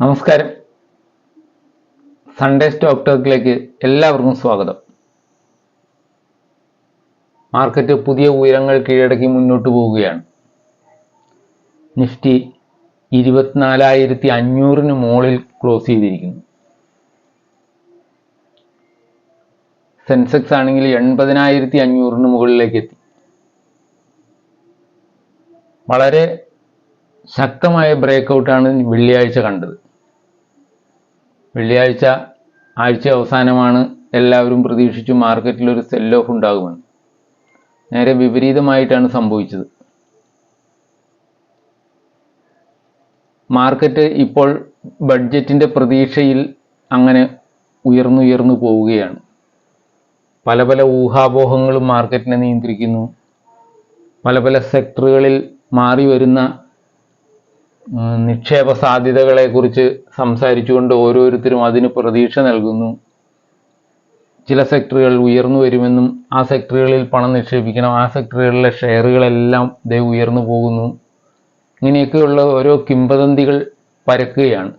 നമസ്കാരം. Sunday stock ടോക്കിലേക്ക് എല്ലാവർക്കും സ്വാഗതം. മാർക്കറ്റ് പുതിയ ഉയരങ്ങൾ കീഴടക്കി മുന്നോട്ട് പോവുകയാണ്. നിഫ്റ്റി 24,500 മുകളിൽ ക്ലോസ് ചെയ്തിരിക്കുന്നു. സെൻസെക്സ് ആണെങ്കിൽ 80,500 മുകളിലേക്ക് എത്തി. വളരെ ശക്തമായ ബ്രേക്കൗട്ടാണ് വെള്ളിയാഴ്ച കണ്ടത്. വെള്ളിയാഴ്ച ആഴ്ച അവസാനമാണ് എല്ലാവരും പ്രതീക്ഷിച്ചു മാർക്കറ്റിൽ ഒരു സെൽ ഓഫ് ഉണ്ടാകുമെന്ന്. നേരെ വിപരീതമായിട്ടാണ് സംഭവിച്ചത്. മാർക്കറ്റ് ഇപ്പോൾ ബഡ്ജറ്റിൻ്റെ പ്രതീക്ഷയിൽ അങ്ങനെ ഉയർന്നുയർന്നു പോവുകയാണ്. പല പല ഊഹാപോഹങ്ങളും മാർക്കറ്റിനെ നിയന്ത്രിക്കുന്നു. പല പല സെക്ടറുകളിൽ മാറി വരുന്ന നിക്ഷേപ സാധ്യതകളെക്കുറിച്ച് സംസാരിച്ചുകൊണ്ട് ഓരോരുത്തരും അതിന് പ്രതീക്ഷ നൽകുന്നു. ചില സെക്ടറുകൾ ഉയർന്നു വരുമെന്നും ആ സെക്ടറുകളിൽ പണം നിക്ഷേപിക്കണം, ആ സെക്ടറുകളിലെ ഷെയറുകളെല്ലാം ഉയർന്നു പോകുന്നു. ഇങ്ങനെയൊക്കെയുള്ള ഓരോ കിംവദന്തികൾ പരക്കുകയാണ്.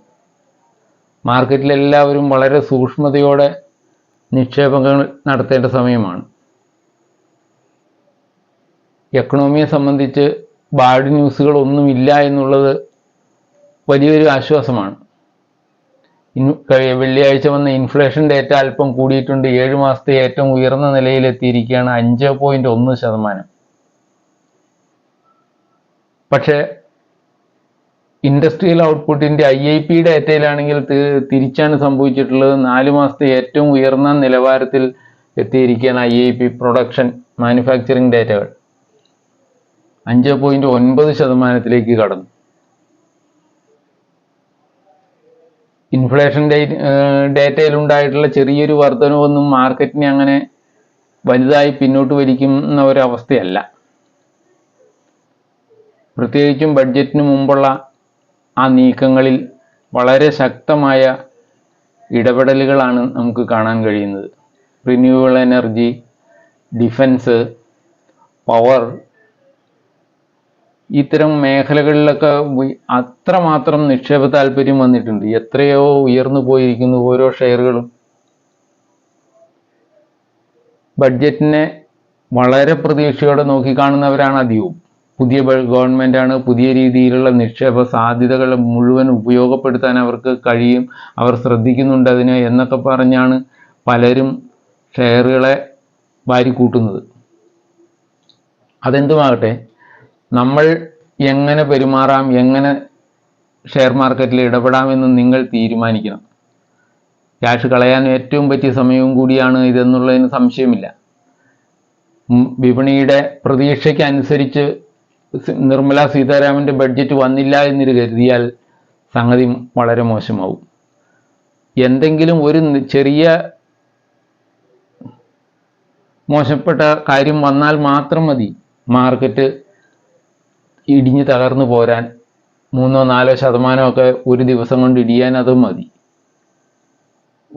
മാർക്കറ്റിലെല്ലാവരും വളരെ സൂക്ഷ്മതയോടെ നിക്ഷേപങ്ങൾ നടത്തേണ്ട സമയമാണ്. എക്കണോമിയെ സംബന്ധിച്ച് ബാഡ് ന്യൂസുകൾ ഒന്നുമില്ല എന്നുള്ളത് വലിയൊരു ആശ്വാസമാണ്. വെള്ളിയാഴ്ച വന്ന ഇൻഫ്ലേഷൻ ഡേറ്റ അല്പം കൂടിയിട്ടുണ്ട്. 7 മാസത്തെ ഏറ്റവും ഉയർന്ന നിലയിലെത്തിയിരിക്കുകയാണ്, 5.1%. പക്ഷേ ഇൻഡസ്ട്രിയൽ ഔട്ട്പുട്ടിൻ്റെ IIP ഡേറ്റയിലാണെങ്കിൽ തിരിച്ചാണ് സംഭവിച്ചിട്ടുള്ളത്. 4 മാസത്തെ ഏറ്റവും ഉയർന്ന നിലവാരത്തിൽ എത്തിയിരിക്കുകയാണ് IIP പ്രൊഡക്ഷൻ മാനുഫാക്ചറിങ് ഡേറ്റകൾ. 5.9% കടന്നു. ഇൻഫ്ലേഷൻ ഡേറ്റയിലുണ്ടായിട്ടുള്ള ചെറിയൊരു വർധനവൊന്നും മാർക്കറ്റിനെ അങ്ങനെ വലുതായി പിന്നോട്ട് വലിക്കുന്ന ഒരവസ്ഥയല്ല. പ്രത്യേകിച്ചും ബഡ്ജറ്റിന് മുമ്പുള്ള ആ നീക്കങ്ങളിൽ വളരെ ശക്തമായ ഇടപെടലുകളാണ് നമുക്ക് കാണാൻ കഴിയുന്നത്. റിന്യൂവബിൾ എനർജി, ഡിഫൻസ്, പവർ, ഇത്തരം മേഖലകളിലൊക്കെ അത്രമാത്രം നിക്ഷേപ താല്പര്യം വന്നിട്ടുണ്ട്. എത്രയോ ഉയർന്നു പോയിരിക്കുന്നു ഓരോ ഷെയറുകളും. ബഡ്ജറ്റിനെ വളരെ പ്രതീക്ഷയോടെ നോക്കിക്കാണുന്നവരാണ് അധികവും. പുതിയ ഗവൺമെൻറ്റാണ്, പുതിയ രീതിയിലുള്ള നിക്ഷേപ സാധ്യതകൾ മുഴുവൻ ഉപയോഗപ്പെടുത്താൻ അവർക്ക് കഴിയും, അവർ ശ്രദ്ധിക്കുന്നുണ്ട് അതിന് എന്നൊക്കെ പറഞ്ഞാണ് പലരും ഷെയറുകളെ വാരിക്കൂട്ടുന്നത്. അതെന്തുമാകട്ടെ, നമ്മൾ എങ്ങനെ പെരുമാറാം, എങ്ങനെ ഷെയർ മാർക്കറ്റിൽ ഇടപെടാമെന്ന് നിങ്ങൾ തീരുമാനിക്കണം. ക്യാഷ് കളയാൻ ഏറ്റവും പറ്റിയ സമയവും കൂടിയാണ് ഇതെന്നുള്ളതിന് സംശയമില്ല. വിപണിയുടെ പ്രതീക്ഷയ്ക്കനുസരിച്ച് നിർമ്മല സീതാരാമൻ്റെ ബഡ്ജറ്റ് വന്നില്ല എന്ന് കരുതിയാൽ സംഗതി വളരെ മോശമാവും. എന്തെങ്കിലും ഒരു ചെറിയ മോശപ്പെട്ട കാര്യം വന്നാൽ മാത്രം മതി മാർക്കറ്റ് ഇടിഞ്ഞ് തകർന്നു പോരാൻ. 3-4% ഒരു ദിവസം കൊണ്ട് ഇടിയാൻ അതും മതി.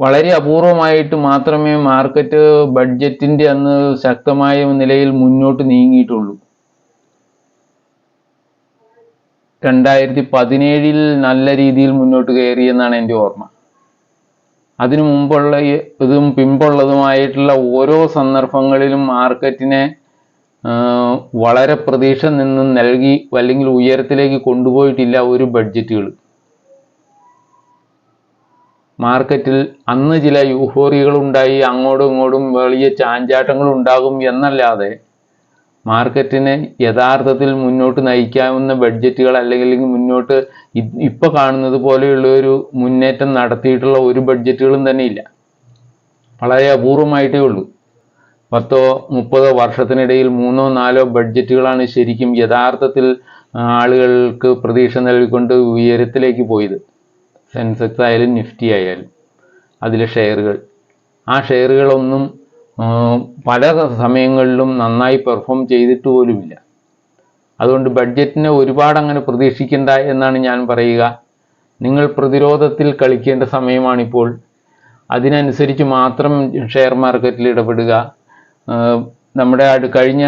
വളരെ അപൂർവമായിട്ട് മാത്രമേ മാർക്കറ്റ് ബഡ്ജറ്റിൻ്റെ അന്ന് ശക്തമായ നിലയിൽ മുന്നോട്ട് നീങ്ങിയിട്ടുള്ളൂ. 2017 നല്ല രീതിയിൽ മുന്നോട്ട് കയറിയെന്നാണ് എൻ്റെ ഓർമ്മ. അതിനു മുമ്പുള്ള ഇതും പിമ്പുള്ളതുമായിട്ടുള്ള ഓരോ സന്ദർഭങ്ങളിലും മാർക്കറ്റിനെ വളരെ പ്രതീക്ഷ നിന്നും നൽകി അല്ലെങ്കിൽ ഉയരത്തിലേക്ക് കൊണ്ടുപോയിട്ടില്ല ഒരു ബഡ്ജറ്റുകൾ. മാർക്കറ്റിൽ അന്ന് ചില യൂഫോറിയകളുണ്ടായി, അങ്ങോട്ടും ഇങ്ങോട്ടും വലിയ ചാഞ്ചാട്ടങ്ങൾ ഉണ്ടാകും എന്നല്ലാതെ മാർക്കറ്റിനെ യഥാർത്ഥത്തിൽ മുന്നോട്ട് നയിക്കാവുന്ന ബഡ്ജറ്റുകൾ അല്ലെങ്കിൽ മുന്നോട്ട് ഇപ്പോൾ കാണുന്നത് പോലെയുള്ള ഒരു മുന്നേറ്റം നടത്തിയിട്ടുള്ള ഒരു ബഡ്ജറ്റുകളും തന്നെ ഇല്ല. വളരെ അപൂർവമായിട്ടേ ഉള്ളൂ. 10-30 വർഷത്തിനിടയിൽ 3-4 ബഡ്ജറ്റുകളാണ് ശരിക്കും യഥാർത്ഥത്തിൽ ആളുകൾക്ക് പ്രതീക്ഷ നൽകിക്കൊണ്ട് ഉയരത്തിലേക്ക് പോയത്. സെൻസെക്സ് ആയാലും നിഫ്റ്റി ആയാലും അതിലെ ഷെയറുകൾ, ആ ഷെയറുകളൊന്നും പല സമയങ്ങളിലും നന്നായി പെർഫോം ചെയ്തിട്ട് പോലുമില്ല. അതുകൊണ്ട് ബഡ്ജറ്റിനെ ഒരുപാട് അങ്ങനെ പ്രതീക്ഷിക്കേണ്ട എന്നാണ് ഞാൻ പറയുക. നിങ്ങൾ പ്രതിരോധത്തിൽ കളിക്കേണ്ട സമയമാണിപ്പോൾ. അതിനനുസരിച്ച് മാത്രം ഷെയർ മാർക്കറ്റിൽ ഇടപെടുക. നമ്മുടെ കഴിഞ്ഞ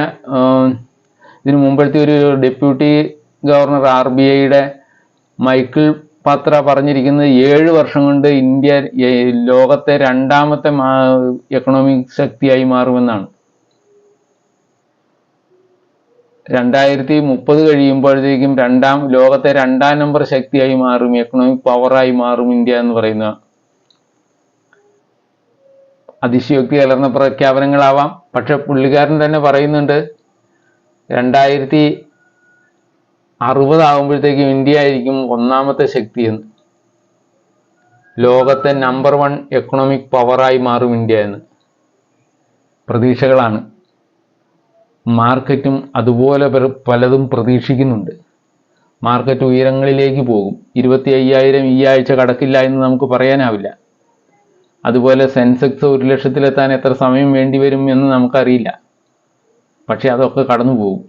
ഇതിനു മുമ്പത്തെ ഒരു ഡെപ്യൂട്ടി ഗവർണർ RBIയുടെ മൈക്കിൾ പത്ര പറഞ്ഞിരിക്കുന്നത് 7 വർഷം കൊണ്ട് ഇന്ത്യ ലോകത്തെ രണ്ടാമത്തെ എക്കണോമിക് ശക്തിയായി മാറുമെന്നാണ്. 2030 കഴിയുമ്പോഴത്തേക്കും ലോകത്തെ 2ാം നമ്പർ ശക്തിയായി മാറും, എക്കണോമിക് പവറായി മാറും ഇന്ത്യ എന്ന് പറയുന്ന അതിശയോക്തി കലർന്ന പ്രഖ്യാപനങ്ങളാവാം. പക്ഷെ പുള്ളിക്കാരൻ തന്നെ പറയുന്നുണ്ട് 2060 ആകുമ്പോഴത്തേക്കും ഇന്ത്യ ആയിരിക്കും 1ാമത്തെ ശക്തി എന്ന്. ലോകത്തെ നമ്പർ 1 എക്കണോമിക് പവറായി മാറും ഇന്ത്യ എന്ന്. പ്രതീക്ഷകളാണ്. മാർക്കറ്റും അതുപോലെ പലതും പ്രതീക്ഷിക്കുന്നുണ്ട്. മാർക്കറ്റ് ഉയരങ്ങളിലേക്ക് പോകും. 25,000 ഈ ആഴ്ച കടക്കില്ല എന്ന് നമുക്ക് പറയാനാവില്ല. അതുപോലെ സെൻസെക്സ് 1 ലക്ഷത്തിലെത്താൻ എത്ര സമയം വേണ്ടിവരും എന്ന് നമുക്കറിയില്ല. പക്ഷെ അതൊക്കെ കടന്നു പോകും.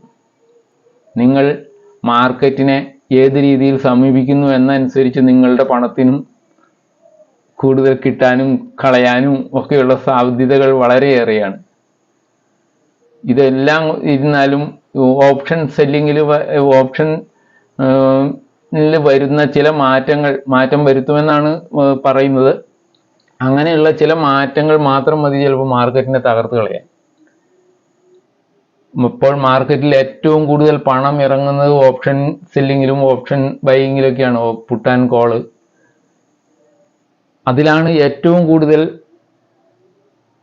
നിങ്ങൾ മാർക്കറ്റിനെ ഏത് രീതിയിൽ സമീപിക്കുന്നു എന്നനുസരിച്ച് നിങ്ങളുടെ പണത്തിനും കൂടുതൽ കിട്ടാനും കളയാനും ഒക്കെയുള്ള സാധ്യതകൾ വളരെയേറെയാണ്. ഇതെല്ലാം ഇരുന്നാലും ഓപ്ഷൻ സെല്ലിങ്ങിൽ വരുന്ന ചില മാറ്റം വരുത്തുമെന്നാണ് പറയുന്നത്. അങ്ങനെയുള്ള ചില മാറ്റങ്ങൾ മാത്രം മതി ചിലപ്പോൾ മാർക്കറ്റിനെ തകർത്ത് കളയാൻ. ഇപ്പോൾ മാർക്കറ്റിൽ ഏറ്റവും കൂടുതൽ പണം ഇറങ്ങുന്നത് ഓപ്ഷൻ സെല്ലിങ്ങിലും ഓപ്ഷൻ ബൈയിങ്ങിലൊക്കെയാണ്. പുട്ട് ആൻഡ് കോള്, അതിലാണ് ഏറ്റവും കൂടുതൽ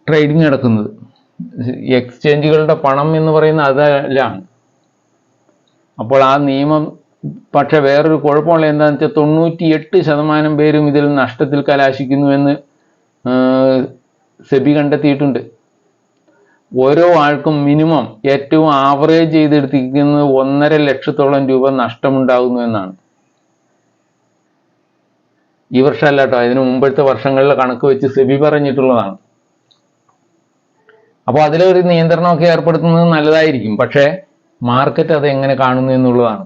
ട്രേഡിംഗ് നടക്കുന്നത്. എക്സ്ചേഞ്ചുകളുടെ പണം എന്ന് പറയുന്നത് അതിലാണ്. അപ്പോൾ ആ നിയമം പക്ഷെ വേറൊരു കുഴപ്പമുള്ള എന്താണെന്ന് വെച്ചാൽ 98% പേരും ഇതിൽ നഷ്ടത്തിൽ കലാശിക്കുന്നുവെന്ന് സെബി കണ്ടെത്തിയിട്ടുണ്ട്. ഓരോ ആൾക്കും മിനിമം ഏറ്റവും ആവറേജ് ചെയ്തെടുത്തിരിക്കുന്നത് 1.5 ലക്ഷത്തോളം രൂപ നഷ്ടമുണ്ടാകുന്നു എന്നാണ്. ഈ വർഷമല്ല കേട്ടോ, അതിന് മുമ്പത്തെ വർഷങ്ങളിലെ കണക്ക് വെച്ച് സെബി പറഞ്ഞിട്ടുള്ളതാണ്. അപ്പോൾ അതിലൊരു നിയന്ത്രണമൊക്കെ ഏർപ്പെടുത്തുന്നത് നല്ലതായിരിക്കും. പക്ഷേ മാർക്കറ്റ് അത് എങ്ങനെ കാണുന്നു എന്നുള്ളതാണ്.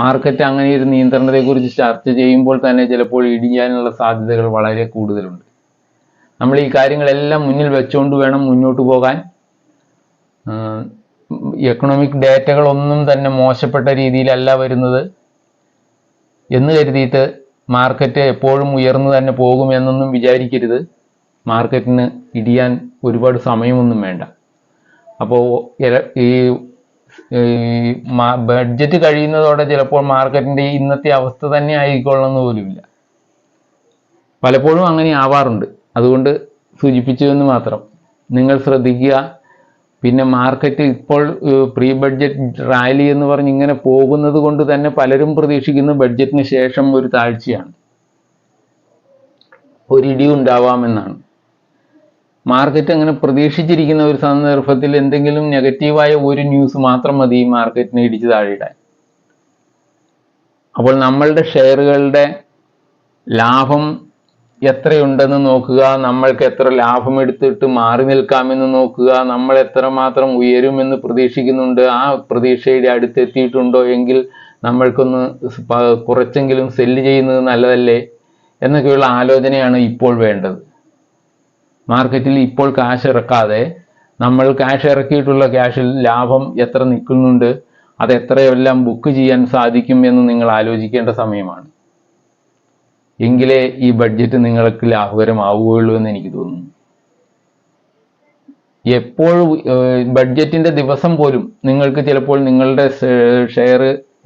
മാർക്കറ്റ് അങ്ങനെ ഒരു നിയന്ത്രണത്തെക്കുറിച്ച് ചർച്ച ചെയ്യുമ്പോൾ തന്നെ ചിലപ്പോൾ ഇടിയാനുള്ള സാധ്യതകൾ വളരെ കൂടുതലുണ്ട്. നമ്മൾ ഈ കാര്യങ്ങളെല്ലാം മുന്നിൽ വെച്ചുകൊണ്ട് വേണം മുന്നോട്ട് പോകാൻ. എക്കണോമിക് ഡേറ്റകളൊന്നും തന്നെ മോശപ്പെട്ട രീതിയിലല്ല വരുന്നത് എന്ന് കരുതിയിട്ട് മാർക്കറ്റ് എപ്പോഴും ഉയർന്നു തന്നെ പോകുമെന്നൊന്നും വിചാരിക്കരുത്. മാർക്കറ്റിന് ഇടിയാൻ ഒരുപാട് സമയമൊന്നും വേണ്ട. അപ്പോൾ ഈ ബഡ്ജറ്റ് കഴിയുന്നതോടെ ചിലപ്പോൾ മാർക്കറ്റിൻ്റെ ഇന്നത്തെ അവസ്ഥ തന്നെ ആയിക്കൊള്ളണമെന്ന് പോലുമില്ല. പലപ്പോഴും അങ്ങനെ ആവാറുണ്ട്. അതുകൊണ്ട് സൂചിപ്പിച്ചു എന്ന് മാത്രം. നിങ്ങൾ ശ്രദ്ധിക്കുക. പിന്നെ മാർക്കറ്റ് ഇപ്പോൾ പ്രീ ബഡ്ജറ്റ് റാലി എന്ന് പറഞ്ഞ് ഇങ്ങനെ പോകുന്നത് കൊണ്ട് തന്നെ പലരും പ്രതീക്ഷിക്കുന്ന ബഡ്ജറ്റിന് ശേഷം ഒരു താഴ്ചയാണ്, ഒരിടി ഉണ്ടാവാമെന്നാണ്. മാർക്കറ്റ് അങ്ങനെ പ്രതീക്ഷിച്ചിരിക്കുന്ന ഒരു സന്ദർഭത്തിൽ എന്തെങ്കിലും നെഗറ്റീവായ ഒരു ന്യൂസ് മാത്രം മതി ഈ മാർക്കറ്റിനെ ഇടിച്ച് താഴെയിടാൻ. അപ്പോൾ നമ്മളുടെ ഷെയറുകളുടെ ലാഭം എത്രയുണ്ടെന്ന് നോക്കുക, നമ്മൾക്ക് എത്ര ലാഭം എടുത്തിട്ട് മാറി നിൽക്കാമെന്ന് നോക്കുക, നമ്മൾ എത്രമാത്രം ഉയരുമെന്ന് പ്രതീക്ഷിക്കുന്നുണ്ട്, ആ പ്രതീക്ഷയുടെ അടുത്തെത്തിയിട്ടുണ്ടോ എങ്കിൽ നമ്മൾക്കൊന്ന് കുറച്ചെങ്കിലും സെല്ല് ചെയ്യുന്നത് നല്ലതല്ലേ എന്നൊക്കെയുള്ള ആലോചനയാണ് ഇപ്പോൾ വേണ്ടത്. മാർക്കറ്റിൽ ഇപ്പോൾ ക്യാഷ് ഇറക്കാതെ നമ്മൾ ക്യാഷ് ഇറക്കിയിട്ടുള്ള ക്യാഷിൽ ലാഭം എത്ര നിൽക്കുന്നുണ്ട്, അത് എത്രയെല്ലാം ബുക്ക് ചെയ്യാൻ സാധിക്കും എന്ന് നിങ്ങൾ ആലോചിക്കേണ്ട സമയമാണ്. എങ്കിലേ ഈ ബഡ്ജറ്റ് നിങ്ങൾക്ക് ലാഭകരമാവുകയുള്ളൂ എന്ന് എനിക്ക് തോന്നുന്നു. എപ്പോഴും ബഡ്ജറ്റിൻ്റെ ദിവസം പോലും നിങ്ങൾക്ക് ചിലപ്പോൾ നിങ്ങളുടെ ഷെയർ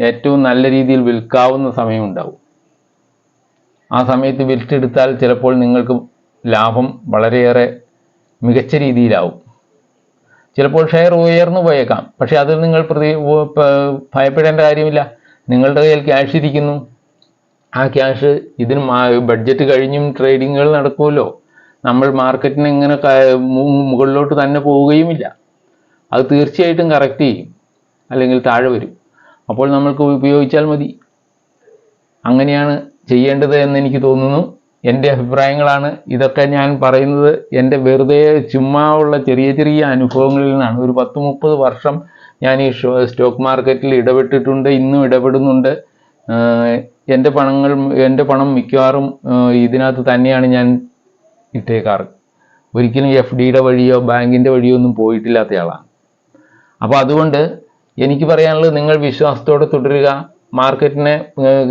ഏറ്റവും നല്ല രീതിയിൽ വിൽക്കാവുന്ന സമയമുണ്ടാവും. ആ സമയത്ത് വിറ്റെടുത്താൽ ചിലപ്പോൾ നിങ്ങൾക്ക് ലാഭം വളരെയേറെ മികച്ച രീതിയിലാവും. ചിലപ്പോൾ ഷെയർ ഉയർന്നു പോയേക്കാം. പക്ഷെ അതിൽ നിങ്ങൾ ഭയപ്പെടേണ്ട കാര്യമില്ല. നിങ്ങളുടെ കയ്യിൽ ക്യാഷ് ഇരിക്കുന്നു. ആ ക്യാഷ് ഇതിന് ബഡ്ജറ്റ് കഴിഞ്ഞും ട്രേഡിങ്ങുകൾ നടക്കുമല്ലോ. നമ്മൾ മാർക്കറ്റിന് ഇങ്ങനെ മുകളിലോട്ട് തന്നെ പോവുകയുമില്ല. അത് തീർച്ചയായിട്ടും കറക്റ്റ് ചെയ്യും, അല്ലെങ്കിൽ താഴെ വരും. അപ്പോൾ നമ്മൾക്ക് ഉപയോഗിച്ചാൽ മതി. അങ്ങനെയാണ് ചെയ്യേണ്ടത് എന്ന് എനിക്ക് തോന്നുന്നു. എൻ്റെ അഭിപ്രായങ്ങളാണ് ഇതൊക്കെ. ഞാൻ പറയുന്നത് എൻ്റെ വെറുതെ ചുമ്മാ ഉള്ള ചെറിയ ചെറിയ അനുഭവങ്ങളിൽ നിന്നാണ്. ഒരു 10-30 വർഷം ഞാൻ ഈ സ്റ്റോക്ക് മാർക്കറ്റിൽ ഇടപെട്ടിട്ടുണ്ട്, ഇന്നും ഇടപെടുന്നുണ്ട്. എൻ്റെ പണം മിക്കവാറും ഇതിനകത്ത് തന്നെയാണ് ഞാൻ ഇട്ടേക്കാറ്. ഒരിക്കലും FDയുടെ വഴിയോ ബാങ്കിൻ്റെ വഴിയോ ഒന്നും പോയിട്ടില്ലാത്ത ആളാണ്. അപ്പോൾ അതുകൊണ്ട് എനിക്ക് പറയാനുള്ളത്, നിങ്ങൾ വിശ്വാസത്തോടെ തുടരുക. മാർക്കറ്റിനെ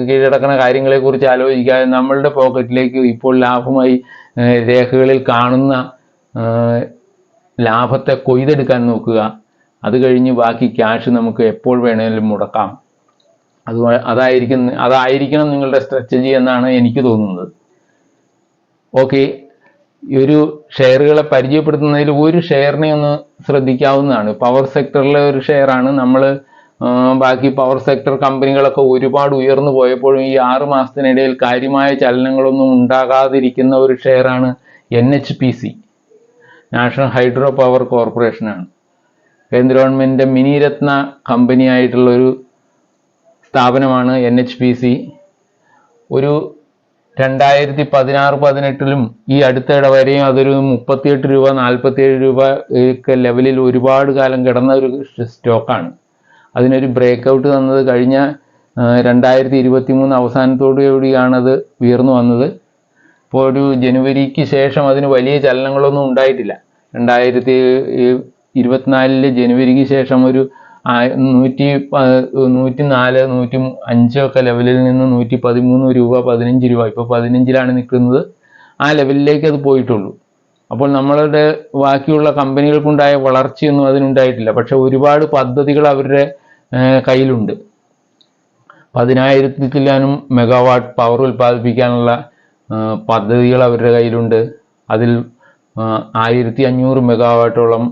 കീഴടക്കുന്ന കാര്യങ്ങളെക്കുറിച്ച് ആലോചിക്കാതെ നമ്മളുടെ പോക്കറ്റിലേക്ക് ഇപ്പോൾ ലാഭമായി രേഖകളിൽ കാണുന്ന ലാഭത്തെ കൊയ്തെടുക്കാൻ നോക്കുക. അത് കഴിഞ്ഞ് ബാക്കി ക്യാഷ് നമുക്ക് എപ്പോൾ വേണമെങ്കിലും മുടക്കാം. അതായിരിക്കണം നിങ്ങളുടെ സ്ട്രാറ്റജി എന്നാണ് എനിക്ക് തോന്നുന്നത്. ഓക്കെ, ഈ ഒരു ഷെയറുകളെ പരിചയപ്പെടുത്തുന്നതിൽ ഒരു ഷെയറിനെ ഒന്ന് ശ്രദ്ധിക്കാവുന്നതാണ്. പവർ സെക്ടറിലെ ഒരു ഷെയറാണ്. നമ്മൾ ബാക്കി പവർ സെക്ടർ കമ്പനികളൊക്കെ ഒരുപാട് ഉയർന്നു പോയപ്പോഴും ഈ 6 മാസത്തിനിടയിൽ കാര്യമായ ചലനങ്ങളൊന്നും ഉണ്ടാകാതിരിക്കുന്ന ഒരു ഷെയറാണ് NHPC, നാഷണൽ ഹൈഡ്രോ പവർ കോർപ്പറേഷനാണ്. കേന്ദ്ര ഗവൺമെൻറ്റിൻ്റെ മിനിരത്ന കമ്പനിയായിട്ടുള്ളൊരു സ്ഥാപനമാണ് NHPC. ഒരു 2016-18 ഈ അടുത്തിടെ വരെയും അതൊരു 38 രൂപ 47 രൂപ ഒക്കെ ലെവലിൽ ഒരുപാട് കാലം കിടന്ന ഒരു സ്റ്റോക്കാണ്. അതിനൊരു ബ്രേക്കൗട്ട് തന്നത് കഴിഞ്ഞ 2023 അവസാനത്തോടുകൂടിയാണത് ഉയർന്നു വന്നത്. ഇപ്പോൾ ഒരു ജനുവരിക്ക് ശേഷം അതിന് വലിയ ചലനങ്ങളൊന്നും ഉണ്ടായിട്ടില്ല. 2024 ജനുവരിക്ക് ശേഷം ഒരു 104, 105 ഒക്കെ ലെവലിൽ നിന്ന് 113 രൂപ 15 രൂപ ഇപ്പോൾ 15 നിൽക്കുന്നത്. ആ ലെവലിലേക്ക് അത് പോയിട്ടുള്ളൂ. അപ്പോൾ നമ്മളുടെ ബാക്കിയുള്ള കമ്പനികൾക്കുണ്ടായ വളർച്ചയൊന്നും അതിനുണ്ടായിട്ടില്ല. പക്ഷെ ഒരുപാട് പദ്ധതികൾ അവരുടെ കയ്യിലുണ്ട്. 10,000-ത്തിലും മെഗാവാട്ട് പവർ ഉൽപ്പാദിപ്പിക്കാനുള്ള പദ്ധതികൾ അവരുടെ കയ്യിലുണ്ട്. അതിൽ 1500 മെഗാവാട്ടോളം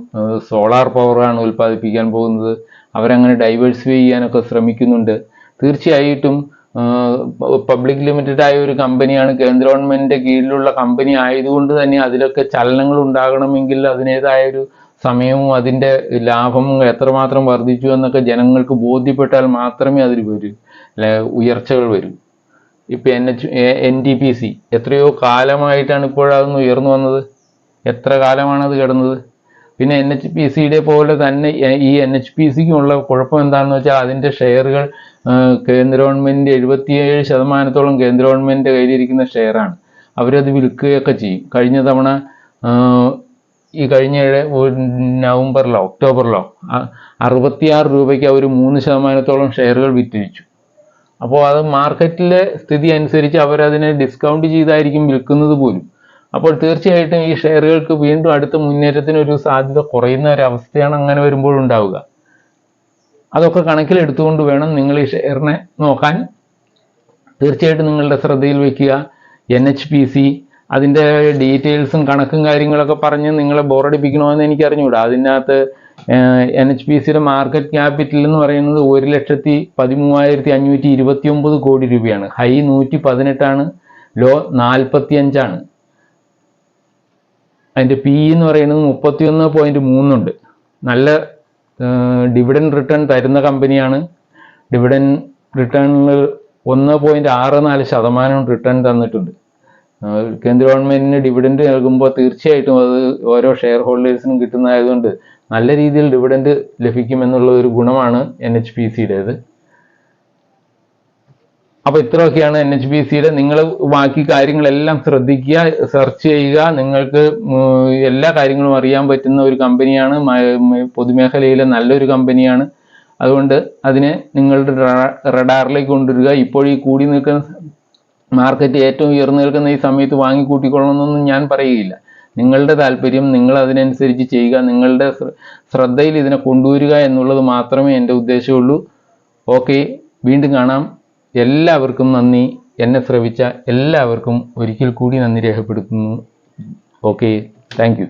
സോളാർ പവറാണ് ഉൽപ്പാദിപ്പിക്കാൻ പോകുന്നത്. അവരങ്ങനെ ഡൈവേഴ്സിഫൈ ചെയ്യാനൊക്കെ ശ്രമിക്കുന്നുണ്ട്. തീർച്ചയായിട്ടും പബ്ലിക് ലിമിറ്റഡ് ആയ ഒരു കമ്പനിയാണ്, കേന്ദ്ര ഗവൺമെൻറ്റിൻ്റെ കീഴിലുള്ള കമ്പനി ആയതുകൊണ്ട് തന്നെ അതിലൊക്കെ ചലനങ്ങൾ ഉണ്ടാകണമെങ്കിൽ അതിനേതായൊരു സമയവും അതിൻ്റെ ലാഭവും എത്രമാത്രം വർദ്ധിച്ചു എന്നൊക്കെ ജനങ്ങൾക്ക് ബോധ്യപ്പെട്ടാൽ മാത്രമേ അതിൽ വരൂ, ഉയർച്ചകൾ വരൂ. ഇപ്പം NTPC എത്രയോ കാലമായിട്ടാണ് ഇപ്പോഴതൊന്ന് ഉയർന്നു വന്നത്. എത്ര കാലമാണ് അത് കിടന്നത്? പിന്നെ NHPCയുടെ പോലെ തന്നെ ഈ NHPCക്കുള്ള കുഴപ്പം എന്താണെന്ന് വെച്ചാൽ അതിൻ്റെ ഷെയറുകൾ കേന്ദ്ര ഗവൺമെൻറ് 77% കേന്ദ്ര ഗവൺമെൻറ്റിൻ്റെ കയ്യിലിരിക്കുന്ന ഷെയറാണ്. അവരത് വിൽക്കുകയൊക്കെ ചെയ്യും. കഴിഞ്ഞ തവണ കഴിഞ്ഞ നവംബറിലോ ഒക്ടോബറിലോ 66 രൂപയ്ക്ക് അവർ 3% ഷെയറുകൾ വിറ്റഴിച്ചു. അപ്പോൾ അത് മാർക്കറ്റിലെ സ്ഥിതി അനുസരിച്ച് അവരതിനെ ഡിസ്കൗണ്ട് ചെയ്തായിരിക്കും വിൽക്കുന്നത് പോലും. അപ്പോൾ തീർച്ചയായിട്ടും ഈ ഷെയറുകൾക്ക് വീണ്ടും അടുത്ത മുന്നേറ്റത്തിനൊരു സാധ്യത കുറയുന്ന ഒരവസ്ഥയാണ് അങ്ങനെ വരുമ്പോഴുണ്ടാവുക. അതൊക്കെ കണക്കിലെടുത്തുകൊണ്ട് വേണം നിങ്ങൾ ഈ ഷെയറിനെ നോക്കാൻ. തീർച്ചയായിട്ടും നിങ്ങളുടെ ശ്രദ്ധയിൽ വയ്ക്കുക. NHPC അതിൻ്റെ ഡീറ്റെയിൽസും കണക്കും കാര്യങ്ങളൊക്കെ പറഞ്ഞ് നിങ്ങളെ ബോറടിപ്പിക്കണമെന്ന് എനിക്കറിഞ്ഞൂടാ. അതിനകത്ത് NHPCയുടെ മാർക്കറ്റ് ക്യാപിറ്റൽ എന്ന് പറയുന്നത് 1,13,529 കോടി രൂപയാണ്. High 118 low 45. അതിൻ്റെ PE എന്ന് പറയുന്നത് 31.3 ഉണ്ട്. നല്ല ഡിവിഡൻഡ് റിട്ടേൺ തരുന്ന കമ്പനിയാണ്. ഡിവിഡൻഡ് റിട്ടേണിൽ 1.64% റിട്ടേൺ തന്നിട്ടുണ്ട്. കേന്ദ്ര ഗവൺമെൻറ്റിന് ഡിവിഡൻഡ് നൽകുമ്പോൾ തീർച്ചയായിട്ടും അത് ഓരോ ഷെയർ ഹോൾഡേഴ്സിനും കിട്ടുന്നതായതുകൊണ്ട് നല്ല രീതിയിൽ ഡിവിഡൻഡ് ലഭിക്കുമെന്നുള്ള ഒരു ഗുണമാണ് NHPCയുടേത്. അപ്പോൾ ഇത്രയൊക്കെയാണ് NHPCയുടെ. നിങ്ങൾ ബാക്കി കാര്യങ്ങളെല്ലാം ശ്രദ്ധിക്കുക, സെർച്ച് ചെയ്യുക. നിങ്ങൾക്ക് എല്ലാ കാര്യങ്ങളും അറിയാൻ പറ്റുന്ന ഒരു കമ്പനിയാണ്, പൊതുമേഖലയിലെ നല്ലൊരു കമ്പനിയാണ്. അതുകൊണ്ട് അതിനെ നിങ്ങളുടെ റഡാറിലേക്ക് കൊണ്ടുവരിക. ഇപ്പോൾ ഈ കൂടി നിൽക്കുന്ന മാർക്കറ്റ് ഏറ്റവും ഉയർന്നു നിൽക്കുന്ന ഈ സമയത്ത് വാങ്ങിക്കൂട്ടിക്കൊള്ളണമെന്നൊന്നും ഞാൻ പറയുകയില്ല. നിങ്ങളുടെ താല്പര്യം, നിങ്ങൾ അതിനനുസരിച്ച് ചെയ്യുക. നിങ്ങളുടെ ശ്രദ്ധയിൽ ഇതിനെ കൊണ്ടുവരിക എന്നുള്ളത് മാത്രമേ എൻ്റെ ഉദ്ദേശമുള്ളൂ. ഓക്കെ, വീണ്ടും കാണാം. എല്ലാവർക്കും നന്ദി. എന്നെ ശ്രവിച്ച എല്ലാവർക്കും ഒരിക്കൽ കൂടി നന്ദി രേഖപ്പെടുത്തുന്നു. Okay, thank you.